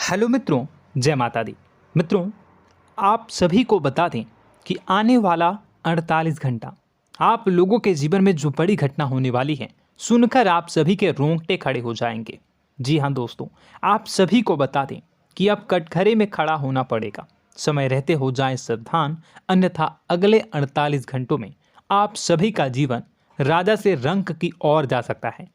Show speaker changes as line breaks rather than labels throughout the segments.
Hello मित्रों, जय माता दी। मित्रों, आप सभी को बता दें कि आने वाला 48 घंटा आप लोगों के जीवन में जो बड़ी घटना होने वाली है, सुनकर आप सभी के रोंगटे खड़े हो जाएंगे। जी हाँ दोस्तों, आप सभी को बता दें कि अब कटघरे में खड़ा होना पड़ेगा। समय रहते हो जाएं सावधान, अन्यथा अगले 48 घंटों में आप सभी का जीवन राजा से रंक की ओर जा सकता है।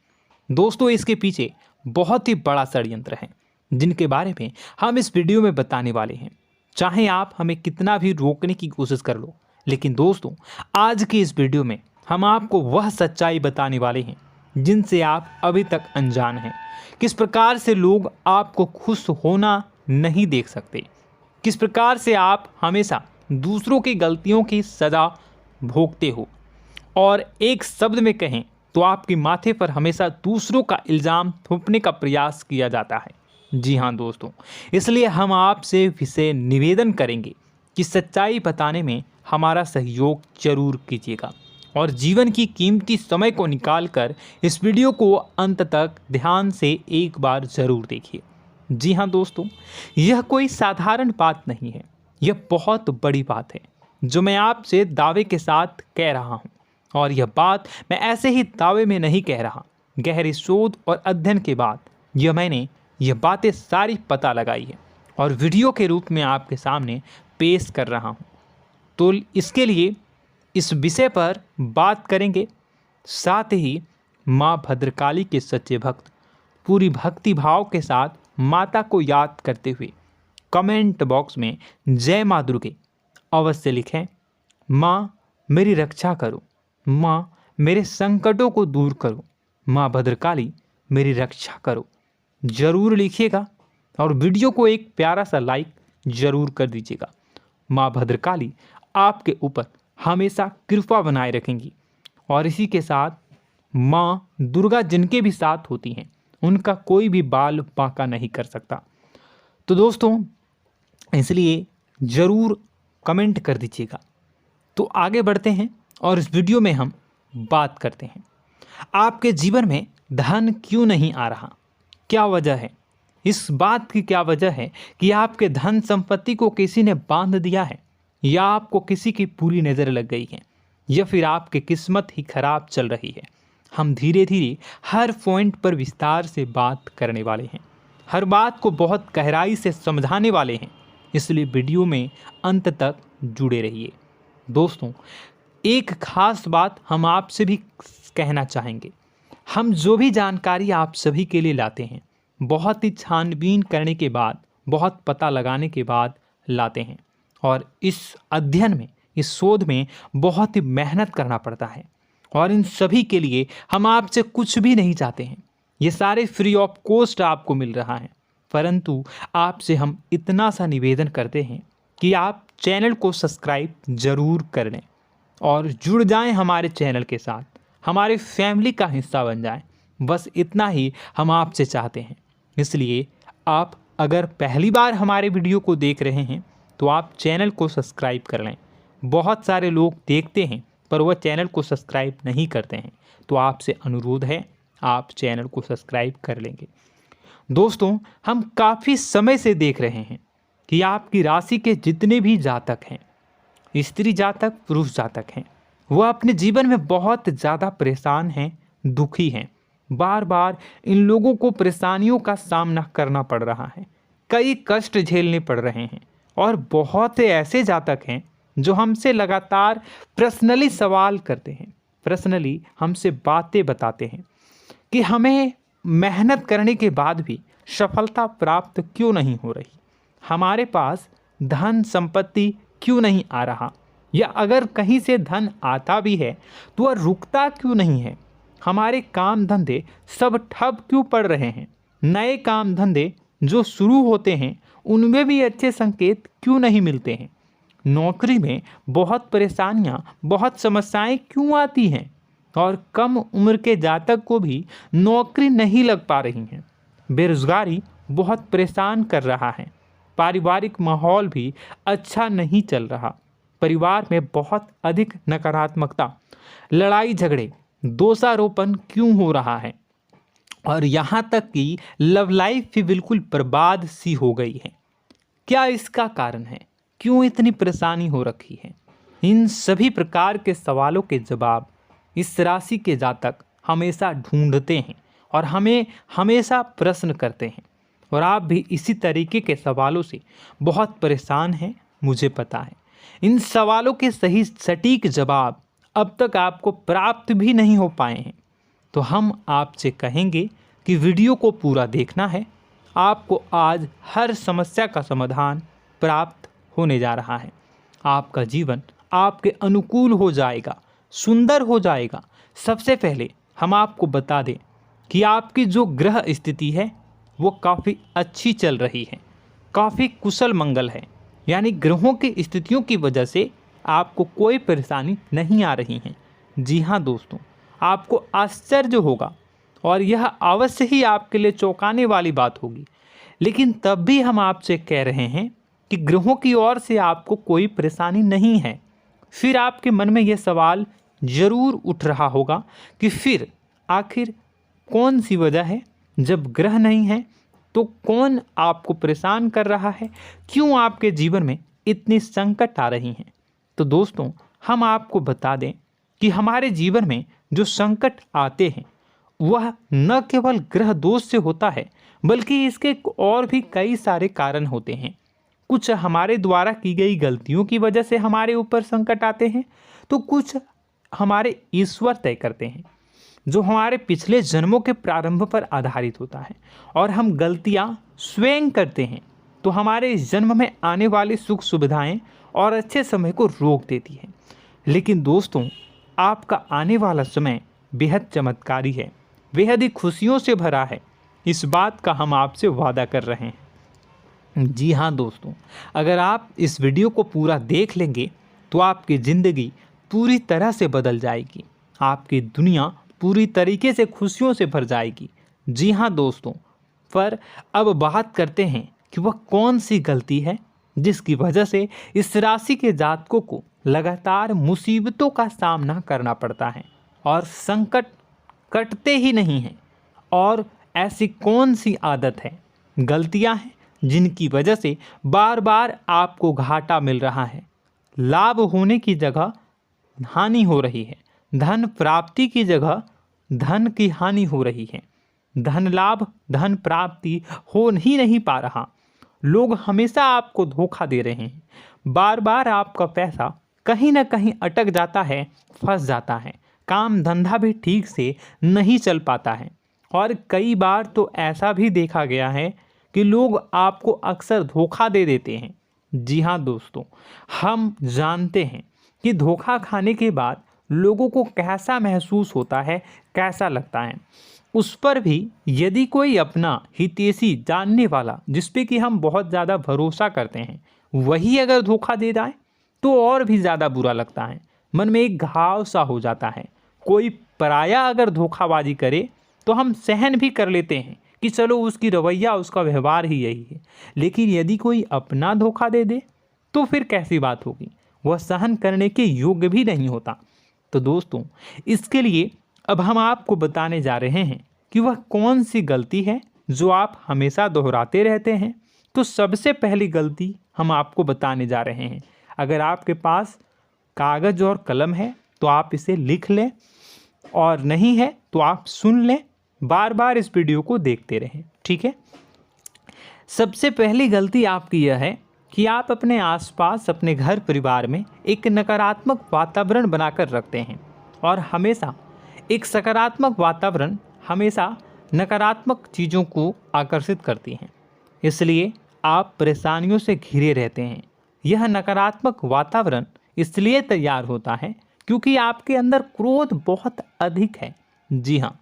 दोस्तों, इसके पीछे बहुत ही बड़ा षड्यंत्र है जिनके बारे में हम इस वीडियो में बताने वाले हैं। चाहे आप हमें कितना भी रोकने की कोशिश कर लो, लेकिन दोस्तों आज की इस वीडियो में हम आपको वह सच्चाई बताने वाले हैं जिनसे आप अभी तक अनजान हैं। किस प्रकार से लोग आपको खुश होना नहीं देख सकते, किस प्रकार से आप हमेशा दूसरों की गलतियों की सज़ा भोगते हो, और एक शब्द में कहें तो आपके माथे पर हमेशा दूसरों का इल्ज़ाम थोपने का प्रयास किया जाता है। जी हाँ दोस्तों, इसलिए हम आपसे विशेष निवेदन करेंगे कि सच्चाई बताने में हमारा सहयोग जरूर कीजिएगा और जीवन की कीमती समय को निकालकर इस वीडियो को अंत तक ध्यान से एक बार ज़रूर देखिए। जी हाँ दोस्तों, यह कोई साधारण बात नहीं है, यह बहुत बड़ी बात है जो मैं आपसे दावे के साथ कह रहा हूँ। और यह बात मैं ऐसे ही दावे में नहीं कह रहा, गहरी शोध और अध्ययन के बाद मैंने यह बातें सारी पता लगाई है और वीडियो के रूप में आपके सामने पेश कर रहा हूँ। तो इसके लिए इस विषय पर बात करेंगे। साथ ही माँ भद्रकाली के सच्चे भक्त पूरी भक्ति भाव के साथ माता को याद करते हुए कमेंट बॉक्स में जय माँ दुर्गे अवश्य लिखें। माँ मेरी रक्षा करो, माँ मेरे संकटों को दूर करो, माँ भद्रकाली मेरी रक्षा करो, ज़रूर लिखिएगा और वीडियो को एक प्यारा सा लाइक ज़रूर कर दीजिएगा। माँ भद्रकाली आपके ऊपर हमेशा कृपा बनाए रखेंगी और इसी के साथ माँ दुर्गा जिनके भी साथ होती हैं उनका कोई भी बाल बांका नहीं कर सकता। तो दोस्तों, इसलिए ज़रूर कमेंट कर दीजिएगा। तो आगे बढ़ते हैं और इस वीडियो में हम बात करते हैं, आपके जीवन में धन क्यों नहीं आ रहा, क्या वजह है। इस बात की क्या वजह है कि आपके धन संपत्ति को किसी ने बांध दिया है, या आपको किसी की पूरी नज़र लग गई है, या फिर आपकी किस्मत ही खराब चल रही है। हम धीरे धीरे हर पॉइंट पर विस्तार से बात करने वाले हैं, हर बात को बहुत गहराई से समझाने वाले हैं, इसलिए वीडियो में अंत तक जुड़े रहिए। दोस्तों, एक खास बात हम आपसे भी कहना चाहेंगे। हम जो भी जानकारी आप सभी के लिए लाते हैं, बहुत ही छानबीन करने के बाद, बहुत पता लगाने के बाद लाते हैं, और इस अध्ययन में, इस शोध में बहुत ही मेहनत करना पड़ता है। और इन सभी के लिए हम आपसे कुछ भी नहीं चाहते हैं, ये सारे फ्री ऑफ कॉस्ट आपको मिल रहा है। परंतु आपसे हम इतना सा निवेदन करते हैं कि आप चैनल को सब्सक्राइब ज़रूर कर लें और जुड़ जाएं हमारे चैनल के साथ, हमारे फैमिली का हिस्सा बन जाएं। बस इतना ही हम आपसे चाहते हैं। इसलिए आप अगर पहली बार हमारे वीडियो को देख रहे हैं तो आप चैनल को सब्सक्राइब कर लें। बहुत सारे लोग देखते हैं पर वह चैनल को सब्सक्राइब नहीं करते हैं, तो आपसे अनुरोध है आप चैनल को सब्सक्राइब कर लेंगे। दोस्तों, हम काफ़ी समय से देख रहे हैं कि आपकी राशि के जितने भी जातक हैं, स्त्री जातक, पुरुष जातक हैं, वह अपने जीवन में बहुत ज़्यादा परेशान हैं, दुखी हैं। बार बार इन लोगों को परेशानियों का सामना करना पड़ रहा है, कई कष्ट झेलने पड़ रहे हैं। और बहुत से ऐसे जातक हैं जो हमसे लगातार पर्सनली सवाल करते हैं, पर्सनली हमसे बातें बताते हैं कि हमें मेहनत करने के बाद भी सफलता प्राप्त क्यों नहीं हो रही, हमारे पास धन संपत्ति क्यों नहीं आ रहा, या अगर कहीं से धन आता भी है तो वह रुकता क्यों नहीं है, हमारे काम धंधे सब ठप क्यों पड़ रहे हैं, नए काम धंधे जो शुरू होते हैं उनमें भी अच्छे संकेत क्यों नहीं मिलते हैं, नौकरी में बहुत परेशानियां, बहुत समस्याएं क्यों आती हैं, और कम उम्र के जातक को भी नौकरी नहीं लग पा रही हैं, बेरोजगारी बहुत परेशान कर रहा है, पारिवारिक माहौल भी अच्छा नहीं चल रहा, परिवार में बहुत अधिक नकारात्मकता, लड़ाई झगड़े, दोषारोपण क्यों हो रहा है, और यहाँ तक कि लव लाइफ भी बिल्कुल बर्बाद सी हो गई है। क्या इसका कारण है? क्यों इतनी परेशानी हो रखी है? इन सभी प्रकार के सवालों के जवाब इस राशि के जातक हमेशा ढूंढते हैं और हमें हमेशा प्रश्न करते हैं। और आप भी इसी तरीके के सवालों से बहुत परेशान हैं, मुझे पता है। इन सवालों के सही सटीक जवाब अब तक आपको प्राप्त भी नहीं हो पाए हैं, तो हम आपसे कहेंगे कि वीडियो को पूरा देखना है। आपको आज हर समस्या का समाधान प्राप्त होने जा रहा है। आपका जीवन आपके अनुकूल हो जाएगा, सुंदर हो जाएगा। सबसे पहले हम आपको बता दें कि आपकी जो ग्रह स्थिति है वो काफ़ी अच्छी चल रही है, काफ़ी कुशल मंगल है। यानी ग्रहों की स्थितियों की वजह से आपको कोई परेशानी नहीं आ रही है। जी हाँ दोस्तों, आपको आश्चर्य होगा और यह अवश्य ही आपके लिए चौंकाने वाली बात होगी, लेकिन तब भी हम आपसे कह रहे हैं कि ग्रहों की ओर से आपको कोई परेशानी नहीं है। फिर आपके मन में यह सवाल जरूर उठ रहा होगा कि फिर आखिर कौन सी वजह है? जब ग्रह नहीं है तो कौन आपको परेशान कर रहा है? क्यों आपके जीवन में इतनी संकट आ रही हैं? तो दोस्तों, हम आपको बता दें कि हमारे जीवन में जो संकट आते हैं वह न केवल ग्रह दोष से होता है, बल्कि इसके और भी कई सारे कारण होते हैं। कुछ हमारे द्वारा की गई गलतियों की वजह से हमारे ऊपर संकट आते हैं, तो कुछ हमारे ईश्वर तय करते हैं, जो हमारे पिछले जन्मों के प्रारंभ पर आधारित होता है। और हम गलतियां स्वयं करते हैं तो हमारे इस जन्म में आने वाली सुख सुविधाएं और अच्छे समय को रोक देती है। लेकिन दोस्तों, आपका आने वाला समय बेहद चमत्कारी है, बेहद ही खुशियों से भरा है। इस बात का हम आपसे वादा कर रहे हैं। जी हाँ दोस्तों, अगर आप इस वीडियो को पूरा देख लेंगे तो आपकी ज़िंदगी पूरी तरह से बदल जाएगी, आपकी दुनिया पूरी तरीके से खुशियों से भर जाएगी। जी हाँ दोस्तों, पर अब बात करते हैं कि वह कौन सी गलती है जिसकी वजह से इस राशि के जातकों को लगातार मुसीबतों का सामना करना पड़ता है और संकट कटते ही नहीं हैं। और ऐसी कौन सी आदत है, गलतियां हैं जिनकी वजह से बार बार आपको घाटा मिल रहा है, लाभ होने की जगह हानि हो रही है, धन प्राप्ति की जगह धन की हानि हो रही है, धन लाभ धन प्राप्ति हो ही नहीं पा रहा, लोग हमेशा आपको धोखा दे रहे हैं, बार बार आपका पैसा कहीं ना कहीं अटक जाता है, फंस जाता है, काम धंधा भी ठीक से नहीं चल पाता है। और कई बार तो ऐसा भी देखा गया है कि लोग आपको अक्सर धोखा दे देते हैं। जी हाँ दोस्तों, हम जानते हैं कि धोखा खाने के बाद लोगों को कैसा महसूस होता है, कैसा लगता है। उस पर भी यदि कोई अपना हितैषी जानने वाला, जिस पे कि हम बहुत ज़्यादा भरोसा करते हैं, वही अगर धोखा दे जाए तो और भी ज़्यादा बुरा लगता है, मन में एक घाव सा हो जाता है। कोई पराया अगर धोखाबाजी करे तो हम सहन भी कर लेते हैं कि चलो उसकी रवैया, उसका व्यवहार ही यही है। लेकिन यदि कोई अपना धोखा दे दे तो फिर कैसी बात होगी, वह सहन करने के योग्य भी नहीं होता। तो दोस्तों, इसके लिए अब हम आपको बताने जा रहे हैं कि वह कौन सी गलती है जो आप हमेशा दोहराते रहते हैं। तो सबसे पहली गलती हम आपको बताने जा रहे हैं। अगर आपके पास कागज़ और कलम है तो आप इसे लिख लें, और नहीं है तो आप सुन लें, बार बार इस वीडियो को देखते रहें, ठीक है। सबसे पहली गलती आपकी यह है कि आप अपने आसपास, अपने घर परिवार में एक नकारात्मक वातावरण बनाकर रखते हैं, और हमेशा एक सकारात्मक वातावरण हमेशा नकारात्मक चीज़ों को आकर्षित करती हैं। इसलिए आप परेशानियों से घिरे रहते हैं। यह नकारात्मक वातावरण इसलिए तैयार होता है क्योंकि आपके अंदर क्रोध बहुत अधिक है। जी हाँ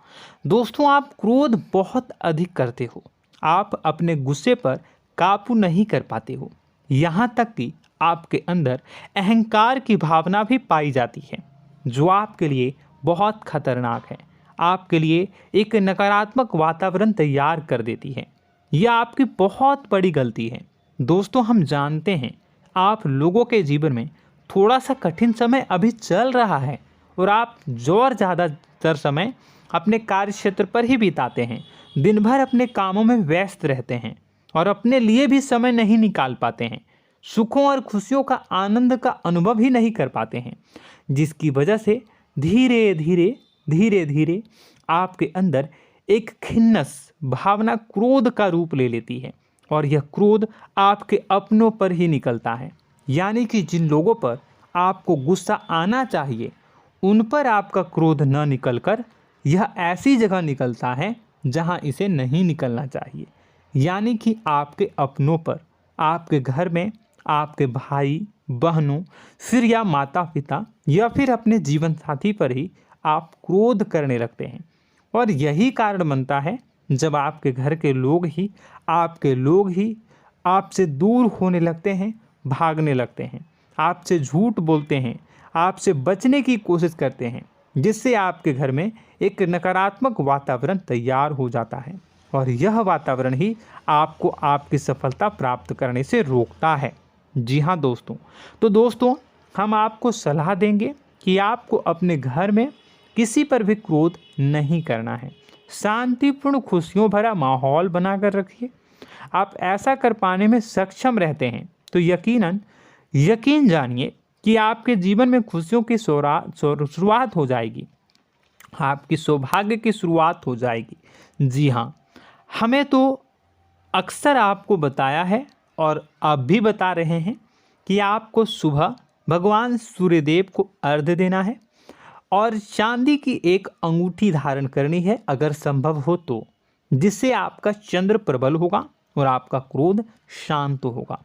दोस्तों, आप क्रोध बहुत अधिक करते हो, आप अपने गुस्से पर काबू नहीं कर पाते हो, यहाँ तक कि आपके अंदर अहंकार की भावना भी पाई जाती है, जो आपके लिए बहुत खतरनाक है, आपके लिए एक नकारात्मक वातावरण तैयार कर देती है। यह आपकी बहुत बड़ी गलती है। दोस्तों, हम जानते हैं आप लोगों के जीवन में थोड़ा सा कठिन समय अभी चल रहा है, और आप ज़्यादातर समय अपने कार्य क्षेत्र पर ही बिताते हैं, दिन भर अपने कामों में व्यस्त रहते हैं और अपने लिए भी समय नहीं निकाल पाते हैं, सुखों और खुशियों का आनंद का अनुभव ही नहीं कर पाते हैं, जिसकी वजह से धीरे धीरे धीरे धीरे आपके अंदर एक खिन्नस भावना क्रोध का रूप ले लेती है और यह क्रोध आपके अपनों पर ही निकलता है। यानी कि जिन लोगों पर आपको गुस्सा आना चाहिए उन पर आपका क्रोध न निकलकर यह ऐसी जगह निकलता है जहां इसे नहीं निकलना चाहिए। यानी कि आपके अपनों पर, आपके घर में, आपके भाई बहनों, फिर या माता पिता या फिर अपने जीवन साथी पर ही आप क्रोध करने लगते हैं। और यही कारण बनता है जब आपके घर के लोग ही आपसे दूर होने लगते हैं, भागने लगते हैं, आपसे झूठ बोलते हैं, आपसे बचने की कोशिश करते हैं, जिससे आपके घर में एक नकारात्मक वातावरण तैयार हो जाता है और यह वातावरण ही आपको आपकी सफलता प्राप्त करने से रोकता है। जी हाँ दोस्तों, तो दोस्तों हम आपको सलाह देंगे कि आपको अपने घर में किसी पर भी क्रोध नहीं करना है। शांतिपूर्ण खुशियों भरा माहौल बनाकर रखिए। आप ऐसा कर पाने में सक्षम रहते हैं तो यकीन जानिए कि आपके जीवन में खुशियों की शुरुआत हो जाएगी, आपकी सौभाग्य की शुरुआत हो जाएगी। जी हाँ, हमें तो अक्सर आपको बताया है और अब भी बता रहे हैं कि आपको सुबह भगवान सूर्यदेव को अर्घ्य देना है और चांदी की एक अंगूठी धारण करनी है अगर संभव हो तो, जिससे आपका चंद्र प्रबल होगा और आपका क्रोध शांत होगा।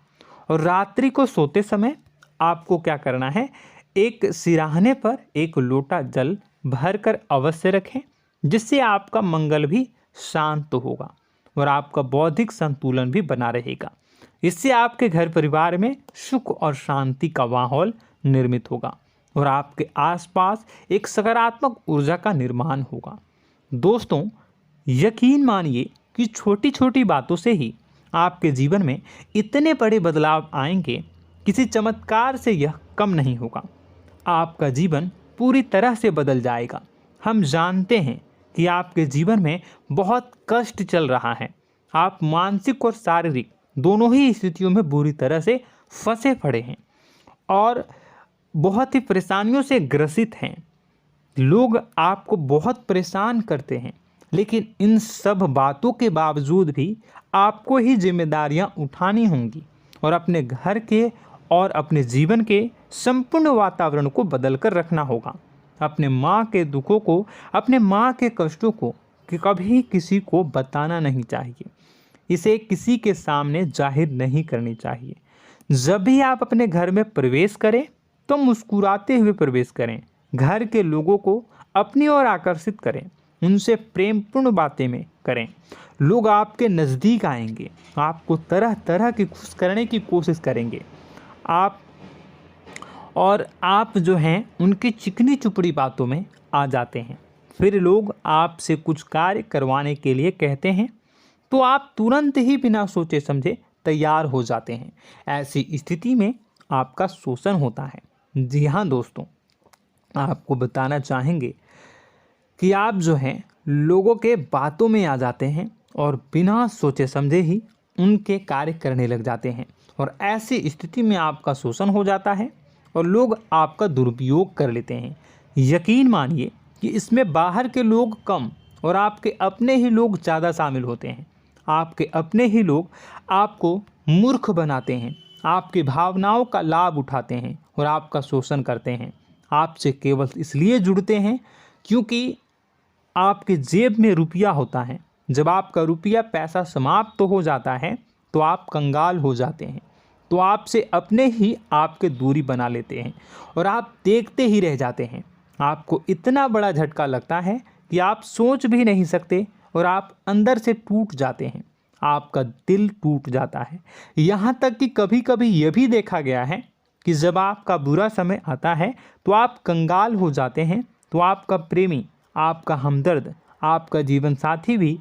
और रात्रि को सोते समय आपको क्या करना है, एक सिराहने पर एक लोटा जल भरकर अवश्य रखें, जिससे आपका मंगल भी शांत होगा और आपका बौद्धिक संतुलन भी बना रहेगा। इससे आपके घर परिवार में सुख और शांति का माहौल निर्मित होगा और आपके आसपास एक सकारात्मक ऊर्जा का निर्माण होगा। दोस्तों यकीन मानिए कि छोटी छोटी बातों से ही आपके जीवन में इतने बड़े बदलाव आएंगे, किसी चमत्कार से यह कम नहीं होगा। आपका जीवन पूरी तरह से बदल जाएगा। हम जानते हैं कि आपके जीवन में बहुत कष्ट चल रहा है, आप मानसिक और शारीरिक दोनों ही स्थितियों में बुरी तरह से फंसे पड़े हैं और बहुत ही परेशानियों से ग्रसित हैं। लोग आपको बहुत परेशान करते हैं, लेकिन इन सब बातों के बावजूद भी आपको ही जिम्मेदारियां उठानी होंगी और अपने घर के और अपने जीवन के संपूर्ण वातावरण को बदल कर रखना होगा। अपने माँ के दुखों को, अपने माँ के कष्टों को कभी किसी को बताना नहीं चाहिए, इसे किसी के सामने जाहिर नहीं करनी चाहिए। जब भी आप अपने घर में प्रवेश करें तो मुस्कुराते हुए प्रवेश करें, घर के लोगों को अपनी ओर आकर्षित करें, उनसे प्रेमपूर्ण बातें में करें। लोग आपके नज़दीक आएंगे, आपको तरह तरह की खुश करने की कोशिश करेंगे। आप जो हैं उनकी चिकनी चुपड़ी बातों में आ जाते हैं। फिर लोग आपसे कुछ कार्य करवाने के लिए कहते हैं तो आप तुरंत ही बिना सोचे समझे तैयार हो जाते हैं। ऐसी स्थिति में आपका शोषण होता है। जी हाँ दोस्तों, आपको बताना चाहेंगे कि आप जो हैं लोगों के बातों में आ जाते हैं और बिना सोचे समझे ही उनके कार्य करने लग जाते हैं और ऐसी स्थिति में आपका शोषण हो जाता है और लोग आपका दुरुपयोग कर लेते हैं। यकीन मानिए कि इसमें बाहर के लोग कम और आपके अपने ही लोग ज़्यादा शामिल होते हैं। आपके अपने ही लोग आपको मूर्ख बनाते हैं, आपकी भावनाओं का लाभ उठाते हैं और आपका शोषण करते हैं। आपसे केवल इसलिए जुड़ते हैं क्योंकि आपके जेब में रुपया होता है। जब आपका रुपया पैसा समाप्त हो जाता है तो आप कंगाल हो जाते हैं, तो आपसे अपने ही आपके दूरी बना लेते हैं और आप देखते ही रह जाते हैं। आपको इतना बड़ा झटका लगता है कि आप सोच भी नहीं सकते और आप अंदर से टूट जाते हैं, आपका दिल टूट जाता है। यहाँ तक कि कभी कभी यह भी देखा गया है कि जब आपका बुरा समय आता है तो आप कंगाल हो जाते हैं, तो आपका प्रेमी, आपका हमदर्द, आपका जीवन साथी भी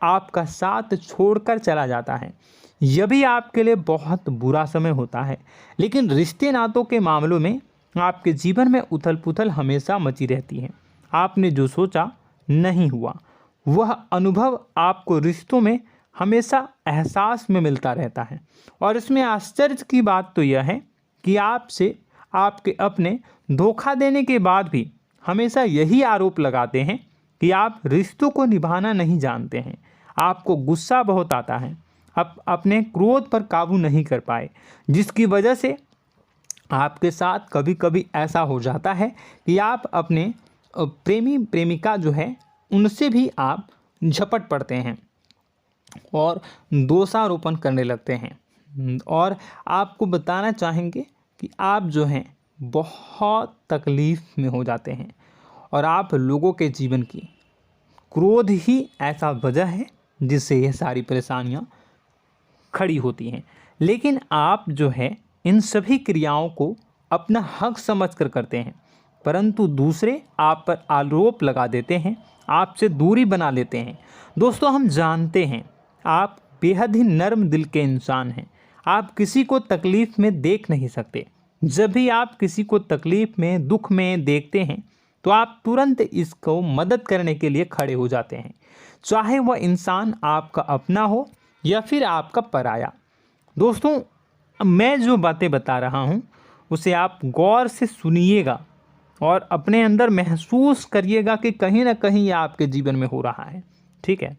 आपका साथ छोड़कर चला जाता है। यह भी आपके लिए बहुत बुरा समय होता है। लेकिन रिश्ते नातों के मामलों में आपके जीवन में उथल पुथल हमेशा मची रहती है। आपने जो सोचा नहीं हुआ। वह अनुभव आपको रिश्तों में हमेशा एहसास में मिलता रहता है। और इसमें आश्चर्य की बात तो यह है कि आपसे आपके अपने धोखा देने के बाद भी हमेशा यही आरोप लगाते हैं कि आप रिश्तों को निभाना नहीं जानते हैं। आपको गुस्सा बहुत आता है, आप अपने क्रोध पर काबू नहीं कर पाए, जिसकी वजह से आपके साथ कभी कभी ऐसा हो जाता है कि आप अपने प्रेमी प्रेमिका जो है उनसे भी आप झपट पड़ते हैं और दोषारोपण करने लगते हैं। और आपको बताना चाहेंगे कि आप जो हैं बहुत तकलीफ़ में हो जाते हैं और आप लोगों के जीवन की क्रोध ही ऐसा वजह है जिससे ये सारी परेशानियां खड़ी होती हैं। लेकिन आप जो है इन सभी क्रियाओं को अपना हक समझकर करते हैं, परंतु दूसरे आप पर आरोप लगा देते हैं, आपसे दूरी बना लेते हैं। दोस्तों, हम जानते हैं आप बेहद ही नर्म दिल के इंसान हैं। आप किसी को तकलीफ़ में देख नहीं सकते। जब भी आप किसी को तकलीफ़ में, दुख में देखते हैं तो आप तुरंत इसको मदद करने के लिए खड़े हो जाते हैं, चाहे वह इंसान आपका अपना हो या फिर आपका पराया। दोस्तों, मैं जो बातें बता रहा हूँ उसे आप गौर से सुनिएगा और अपने अंदर महसूस करिएगा कि कहीं ना कहीं ये आपके जीवन में हो रहा है। ठीक है,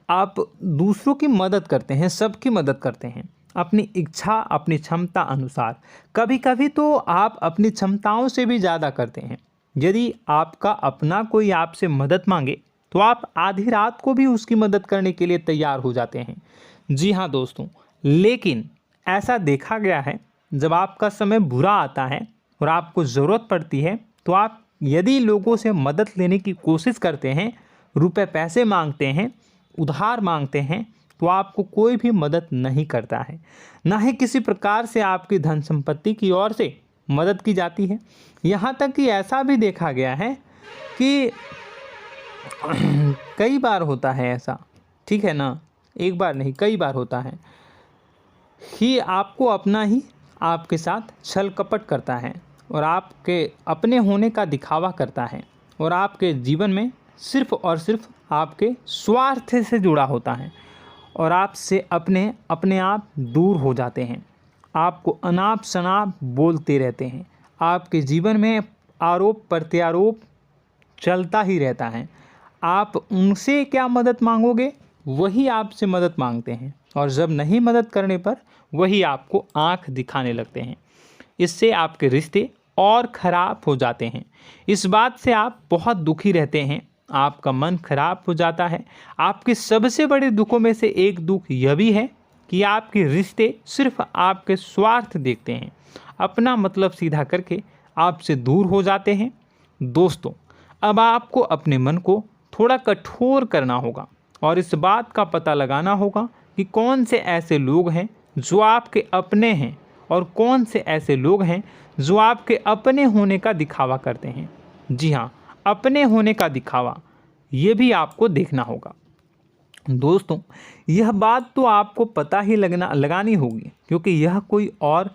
आप दूसरों की मदद करते हैं, सबकी मदद करते हैं अपनी इच्छा, अपनी क्षमता अनुसार। कभी कभी तो आप अपनी क्षमताओं से भी ज़्यादा करते हैं। यदि आपका अपना कोई आपसे मदद मांगे तो आप आधी रात को भी उसकी मदद करने के लिए तैयार हो जाते हैं। जी हाँ दोस्तों, लेकिन ऐसा देखा गया है जब आपका समय बुरा आता है और आपको ज़रूरत पड़ती है तो आप यदि लोगों से मदद लेने की कोशिश करते हैं, रुपए पैसे मांगते हैं, उधार मांगते हैं, तो आपको कोई भी मदद नहीं करता है। ना ही किसी प्रकार से आपकी धन संपत्ति की ओर से मदद की जाती है। यहाँ तक कि ऐसा भी देखा गया है कि कई बार होता है ऐसा, ठीक है ना, एक बार नहीं कई बार होता है कि आपको अपना ही आपके साथ छल कपट करता है और आपके अपने होने का दिखावा करता है और आपके जीवन में सिर्फ और सिर्फ आपके स्वार्थ से जुड़ा होता है और आपसे अपने आप दूर हो जाते हैं। आपको अनाप शनाप बोलते रहते हैं। आपके जीवन में आरोप प्रत्यारोप चलता ही रहता है। आप उनसे क्या मदद मांगोगे, वही आपसे मदद मांगते हैं और जब नहीं मदद करने पर वही आपको आंख दिखाने लगते हैं। इससे आपके रिश्ते और ख़राब हो जाते हैं। इस बात से आप बहुत दुखी रहते हैं, आपका मन खराब हो जाता है। आपके सबसे बड़े दुखों में से एक दुख यह भी है कि आपके रिश्ते सिर्फ आपके स्वार्थ देखते हैं, अपना मतलब सीधा करके आपसे दूर हो जाते हैं। दोस्तों, अब आपको अपने मन को थोड़ा कठोर करना होगा और इस बात का पता लगाना होगा कि कौन से ऐसे लोग हैं जो आपके अपने हैं और कौन से ऐसे लोग हैं जो आपके अपने होने का दिखावा करते हैं। जी हाँ, अपने होने का दिखावा, ये भी आपको देखना होगा। दोस्तों, यह बात तो आपको पता ही लगानी होगी, क्योंकि यह कोई और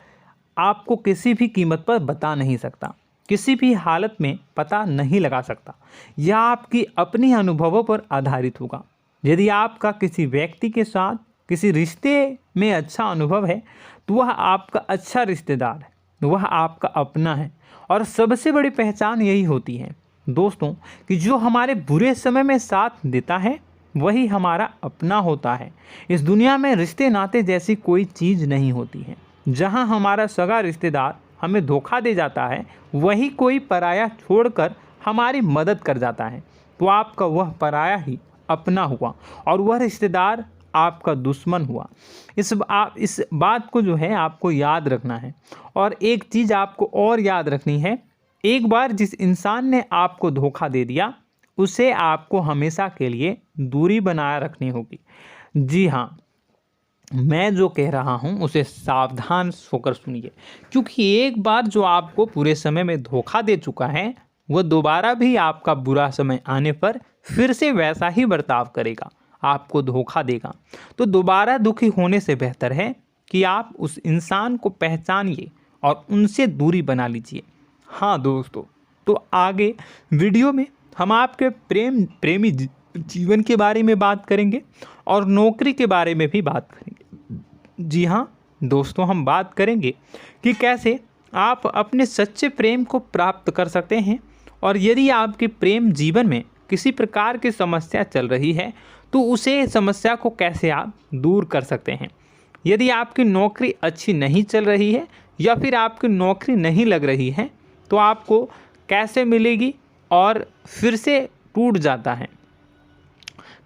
आपको किसी भी कीमत पर बता नहीं सकता, किसी भी हालत में पता नहीं लगा सकता। यह आपकी अपनी अनुभवों पर आधारित होगा। यदि आपका किसी व्यक्ति के साथ किसी रिश्ते में अच्छा अनुभव है तो वह आपका अच्छा रिश्तेदार है, वह आपका अपना है। और सबसे बड़ी पहचान यही होती है दोस्तों कि जो हमारे बुरे समय में साथ देता है वही हमारा अपना होता है। इस दुनिया में रिश्ते नाते जैसी कोई चीज़ नहीं होती है। जहां हमारा सगा रिश्तेदार हमें धोखा दे जाता है, वही कोई पराया छोड़कर हमारी मदद कर जाता है, तो आपका वह पराया ही अपना हुआ और वह रिश्तेदार आपका दुश्मन हुआ। इस बात को जो है आपको याद रखना है। और एक चीज़ आपको और याद रखनी है, एक बार जिस इंसान ने आपको धोखा दे दिया उसे आपको हमेशा के लिए दूरी बनाए रखनी होगी। जी हाँ, मैं जो कह रहा हूँ उसे सावधान होकर सुनिए, क्योंकि एक बार जो आपको पूरे समय में धोखा दे चुका है वह दोबारा भी आपका बुरा समय आने पर फिर से वैसा ही बर्ताव करेगा, आपको धोखा देगा। तो दोबारा दुखी होने से बेहतर है कि आप उस इंसान को पहचानिए और उनसे दूरी बना लीजिए। हाँ दोस्तों, तो आगे वीडियो में हम आपके प्रेमी जीवन के बारे में बात करेंगे और नौकरी के बारे में भी बात करेंगे। जी हाँ दोस्तों, हम बात करेंगे कि कैसे आप अपने सच्चे प्रेम को प्राप्त कर सकते हैं, और यदि आपके प्रेम जीवन में किसी प्रकार की समस्या चल रही है तो उसे समस्या को कैसे आप दूर कर सकते हैं। यदि आपकी नौकरी अच्छी नहीं चल रही है या फिर आपकी नौकरी नहीं लग रही है तो आपको कैसे मिलेगी और फिर से टूट जाता है,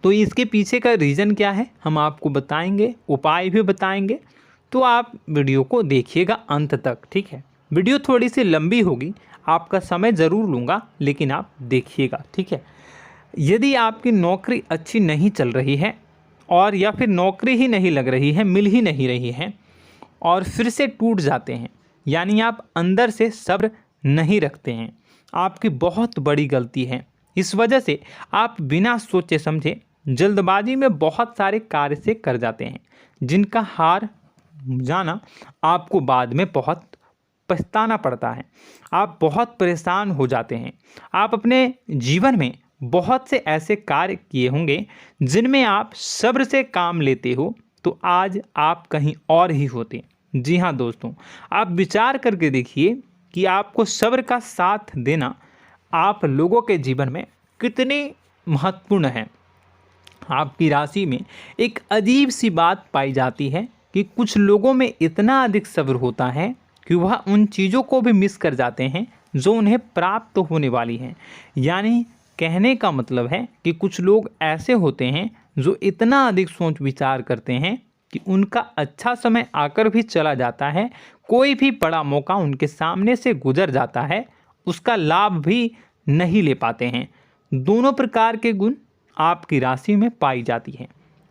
तो इसके पीछे का रीज़न क्या है हम आपको बताएंगे, उपाय भी बताएंगे। तो आप वीडियो को देखिएगा अंत तक, ठीक है। वीडियो थोड़ी सी लंबी होगी, आपका समय ज़रूर लूँगा, लेकिन आप देखिएगा, ठीक है। यदि आपकी नौकरी अच्छी नहीं चल रही है और या फिर नौकरी ही नहीं लग रही है, मिल ही नहीं रही है और फिर से टूट जाते हैं, यानी आप अंदर से सब्र नहीं रखते हैं, आपकी बहुत बड़ी गलती है। इस वजह से आप बिना सोचे समझे जल्दबाजी में बहुत सारे कार्य से कर जाते हैं, जिनका हार जाना आपको बाद में बहुत पछताना पड़ता है। आप बहुत परेशान हो जाते हैं। आप अपने जीवन में बहुत से ऐसे कार्य किए होंगे जिनमें आप सब्र से काम लेते हो, तो आज आप कहीं और ही होते। जी हाँ दोस्तों, आप विचार करके देखिए कि आपको सब्र का साथ देना आप लोगों के जीवन में कितनी महत्वपूर्ण है। आपकी राशि में एक अजीब सी बात पाई जाती है कि कुछ लोगों में इतना अधिक सब्र होता है कि वह उन चीज़ों को भी मिस कर जाते हैं जो उन्हें प्राप्त होने वाली हैं। यानी कहने का मतलब है कि कुछ लोग ऐसे होते हैं जो इतना अधिक सोच विचार करते हैं कि उनका अच्छा समय आकर भी चला जाता है, कोई भी बड़ा मौका उनके सामने से गुजर जाता है, उसका लाभ भी नहीं ले पाते हैं। दोनों प्रकार के गुण आपकी राशि में पाई जाती है।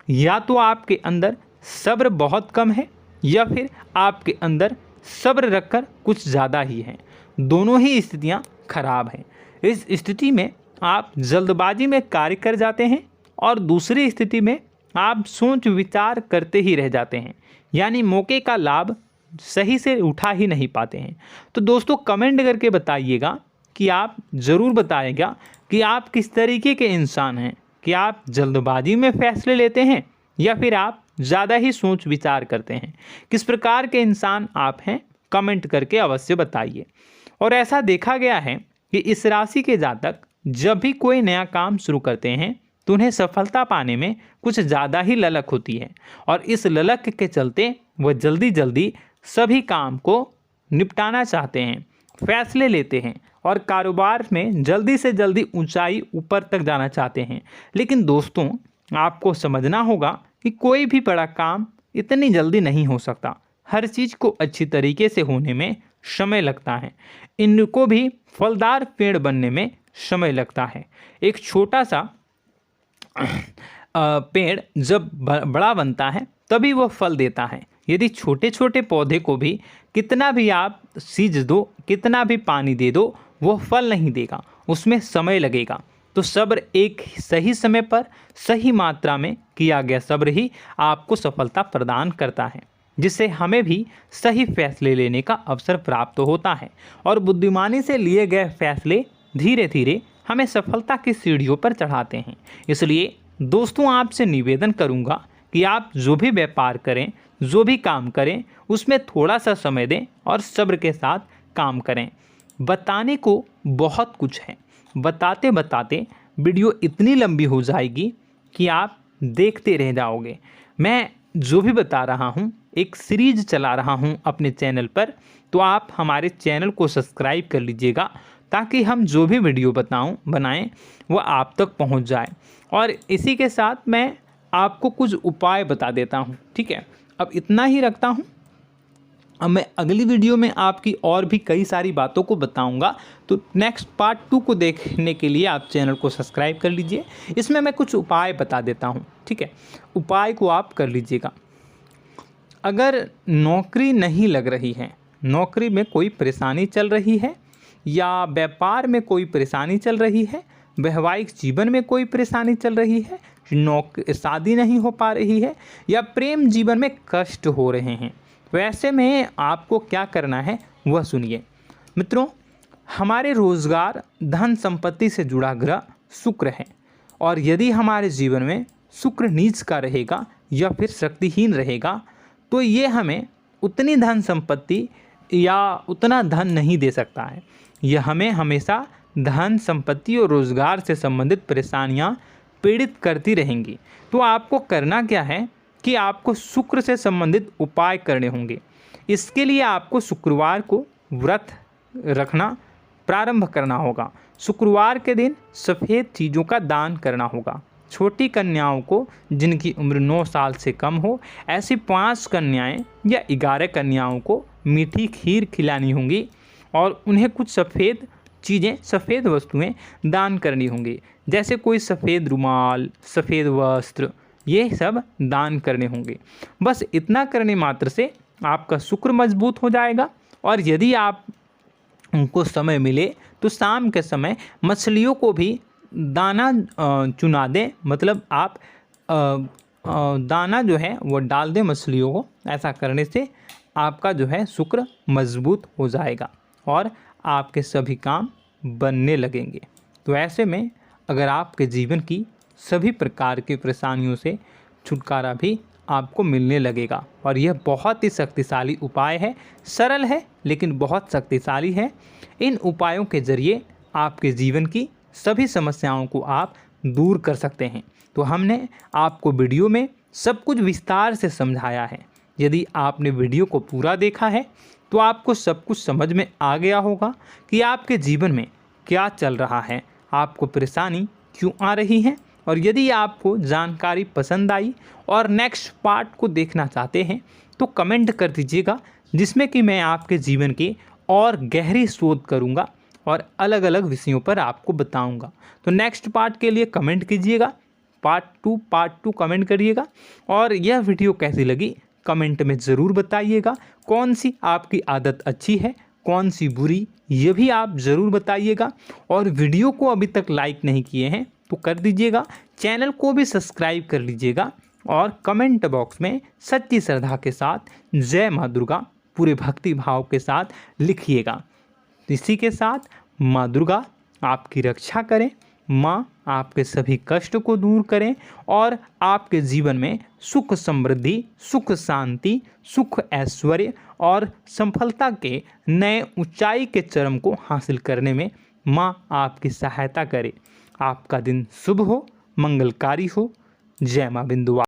या तो आपके अंदर सब्र बहुत कम है या फिर आपके अंदर सब्र रखकर कुछ ज़्यादा ही है। दोनों ही स्थितियाँ खराब हैं। इस स्थिति में आप जल्दबाजी में कार्य कर जाते हैं और दूसरी स्थिति में आप सोच विचार करते ही रह जाते हैं, यानी मौके का लाभ सही से उठा ही नहीं पाते हैं। तो दोस्तों कमेंट करके बताइएगा कि आप ज़रूर बताइएगा कि आप किस तरीके के इंसान हैं, कि आप जल्दबाजी में फैसले लेते हैं या फिर आप ज़्यादा ही सोच विचार करते हैं। किस प्रकार के इंसान आप हैं, कमेंट करके अवश्य बताइए। और ऐसा देखा गया है कि इस राशि के जातक जब भी कोई नया काम शुरू करते हैं तो उन्हें सफलता पाने में कुछ ज़्यादा ही ललक होती है, और इस ललक के चलते वह जल्दी जल्दी सभी काम को निपटाना चाहते हैं, फैसले लेते हैं और कारोबार में जल्दी से जल्दी ऊंचाई ऊपर तक जाना चाहते हैं। लेकिन दोस्तों आपको समझना होगा कि कोई भी बड़ा काम इतनी जल्दी नहीं हो सकता। हर चीज़ को अच्छी तरीके से होने में समय लगता है। इनको भी फलदार पेड़ बनने में समय लगता है। एक छोटा सा पेड़ जब बड़ा बनता है तभी वह फल देता है। यदि छोटे छोटे पौधे को भी कितना भी आप सींच दो, कितना भी पानी दे दो, वो फल नहीं देगा, उसमें समय लगेगा। तो सब्र एक सही समय पर सही मात्रा में किया गया सब्र ही आपको सफलता प्रदान करता है, जिससे हमें भी सही फैसले लेने का अवसर प्राप्त होता है। और बुद्धिमानी से लिए गए फैसले धीरे धीरे हमें सफलता की सीढ़ियों पर चढ़ाते हैं। इसलिए दोस्तों आपसे निवेदन करूंगा कि आप जो भी व्यापार करें, जो भी काम करें, उसमें थोड़ा सा समय दें और सब्र के साथ काम करें। बताने को बहुत कुछ है, बताते बताते वीडियो इतनी लंबी हो जाएगी कि आप देखते रह जाओगे। मैं जो भी बता रहा हूँ एक सीरीज चला रहा हूँ अपने चैनल पर, तो आप हमारे चैनल को सब्सक्राइब कर लीजिएगा ताकि हम जो भी वीडियो बनाएं वो आप तक पहुँच जाए। और इसी के साथ मैं आपको कुछ उपाय बता देता हूँ, ठीक है। अब इतना ही रखता हूँ। अब मैं अगली वीडियो में आपकी और भी कई सारी बातों को बताऊंगा, तो नेक्स्ट पार्ट 2 को देखने के लिए आप चैनल को सब्सक्राइब कर लीजिए। इसमें मैं कुछ उपाय बता देता हूं, ठीक है। उपाय को आप कर लीजिएगा। अगर नौकरी नहीं लग रही है, नौकरी में कोई परेशानी चल रही है, या व्यापार में कोई परेशानी चल रही है, वैवाहिक जीवन में कोई परेशानी चल रही है, शादी नहीं हो पा रही है, या प्रेम जीवन में कष्ट हो रहे हैं, वैसे में आपको क्या करना है वह सुनिए। मित्रों, हमारे रोजगार, धन संपत्ति से जुड़ा ग्रह शुक्र है, और यदि हमारे जीवन में शुक्र नीच का रहेगा या फिर शक्तिहीन रहेगा तो ये हमें उतनी धन संपत्ति या उतना धन नहीं दे सकता है। यह हमें हमेशा धन संपत्ति और रोजगार से संबंधित परेशानियां पीड़ित करती रहेंगी। तो आपको करना क्या है कि आपको शुक्र से संबंधित उपाय करने होंगे। इसके लिए आपको शुक्रवार को व्रत रखना प्रारंभ करना होगा। शुक्रवार के दिन सफ़ेद चीज़ों का दान करना होगा। छोटी कन्याओं को जिनकी उम्र 9 साल से कम हो, ऐसी 5 कन्याएं या 11 कन्याओं को मीठी खीर खिलानी होंगी और उन्हें कुछ सफ़ेद चीज़ें, सफ़ेद वस्तुएं दान करनी होंगी, जैसे कोई सफ़ेद रुमाल, सफ़ेद वस्त्र, ये सब दान करने होंगे। बस इतना करने मात्र से आपका शुक्र मजबूत हो जाएगा। और यदि आप उनको समय मिले तो शाम के समय मछलियों को भी दाना चुना दें, मतलब आप दाना जो है वो डाल दें मछलियों को। ऐसा करने से आपका जो है शुक्र मजबूत हो जाएगा और आपके सभी काम बनने लगेंगे। तो ऐसे में अगर आपके जीवन की सभी प्रकार की परेशानियों से छुटकारा भी आपको मिलने लगेगा। और यह बहुत ही शक्तिशाली उपाय है, सरल है लेकिन बहुत शक्तिशाली है। इन उपायों के ज़रिए आपके जीवन की सभी समस्याओं को आप दूर कर सकते हैं। तो हमने आपको वीडियो में सब कुछ विस्तार से समझाया है। यदि आपने वीडियो को पूरा देखा है तो आपको सब कुछ समझ में आ गया होगा कि आपके जीवन में क्या चल रहा है, आपको परेशानी क्यों आ रही है। और यदि आपको जानकारी पसंद आई और नेक्स्ट पार्ट को देखना चाहते हैं तो कमेंट कर दीजिएगा, जिसमें कि मैं आपके जीवन की और गहरी शोध करूंगा और अलग अलग विषयों पर आपको बताऊंगा। तो नेक्स्ट पार्ट के लिए कमेंट कीजिएगा, पार्ट टू कमेंट करिएगा। और यह वीडियो कैसी लगी कमेंट में ज़रूर बताइएगा। कौन सी आपकी आदत अच्छी है, कौन सी बुरी, ये भी आप ज़रूर बताइएगा। और वीडियो को अभी तक लाइक नहीं किए हैं तो कर दीजिएगा, चैनल को भी सब्सक्राइब कर लीजिएगा और कमेंट बॉक्स में सच्ची श्रद्धा के साथ जय माँ दुर्गा पूरे भक्ति भाव के साथ लिखिएगा। इसी के साथ माँ दुर्गा आपकी रक्षा करें, माँ आपके सभी कष्ट को दूर करें और आपके जीवन में सुख समृद्धि, सुख शांति, सुख ऐश्वर्य और सफलता के नए ऊंचाई के चरम को हासिल करने में माँ आपकी सहायता करे। आपका दिन शुभ हो, मंगलकारी हो। जय माँ बिंदुआ।